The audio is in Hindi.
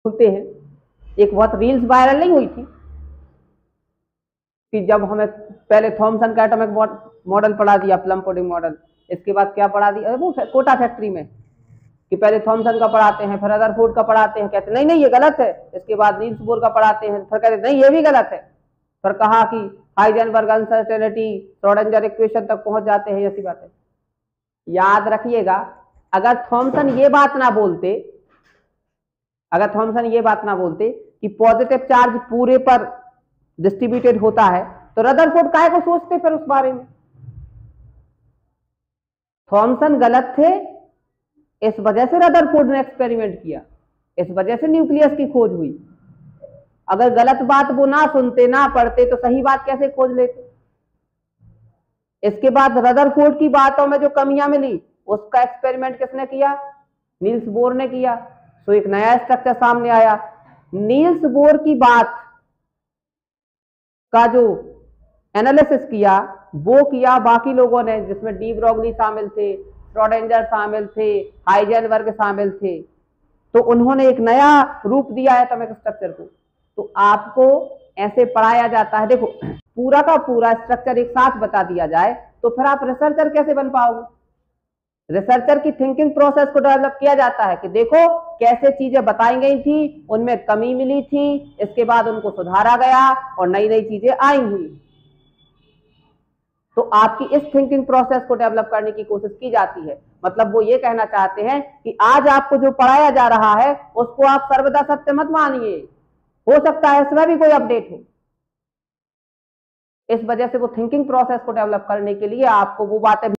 बोलते हैं। एक बहुत रील्स वायरल नहीं हुई थी कि जब हमें पहले थॉमसन का एटॉमिक मॉडल पढ़ा दिया, प्लम पुडिंग मॉडल, इसके बाद क्या पढ़ा दिया वो कोटा फैक्ट्री में, कि पहले थॉमसन का पढ़ाते हैं फिर रदरफोर्ड का पढ़ाते हैं, कहते नहीं नहीं ये गलत है, इसके बाद नील्स बोर का पढ़ाते हैं, फिर कहते नहीं ये भी गलत है, फिर कहा कि हाइजेनबर्ग अनसर्टेनिटी श्रोडिंगर इक्वेशन तक पहुंच जाते हैं। ऐसी बातें याद रखिएगा। अगर थॉमसन ये बात ना बोलते, अगर थॉमसन ये बात ना बोलते कि पॉजिटिव चार्ज पूरे पर डिस्ट्रीब्यूटेड होता है, तो रदरफोर्ड काहे को सोचते फिर उस बारे में। थॉमसन गलत थे, इस वजह से रदरफोर्ड ने एक्सपेरिमेंट किया, इस वजह से न्यूक्लियस की खोज हुई। अगर गलत बात वो ना सुनते ना पढ़ते तो सही बात कैसे खोज लेते। इसके बाद रदरफोर्ड की बातों में जो कमियां मिली उसका एक्सपेरिमेंट किसने किया, नील्स बोर ने किया। तो एक नया स्ट्रक्चर सामने आया। नील्स बोर की बात का जो एनालिसिस किया वो किया बाकी लोगों ने, जिसमें डी ब्रोगली शामिल थे, श्रोडिंगर शामिल थे, हाइजेनबर्ग शामिल थे। तो उन्होंने एक नया रूप दिया है एटॉमिक स्ट्रक्चर को। तो आपको ऐसे पढ़ाया जाता है। देखो पूरा का पूरा स्ट्रक्चर एक साथ बता दिया जाए तो फिर आप रिसर्चर कैसे बन पाओगे। रिसर्चर की थिंकिंग प्रोसेस को डेवलप किया जाता है कि देखो कैसे चीजें बताई गई थी, उनमें कमी मिली थी, इसके बाद उनको सुधारा गया और नई नई चीजें आई हुई। तो आपकी इस थिंकिंग प्रोसेस को डेवलप करने की कोशिश की जाती है। मतलब वो ये कहना चाहते हैं कि आज आपको जो पढ़ाया जा रहा है उसको आप सर्वदा सत्य मत मानिए, हो सकता है इसमें भी कोई अपडेट हो। इस वजह से वो थिंकिंग प्रोसेस को डेवलप करने के लिए आपको वो बातें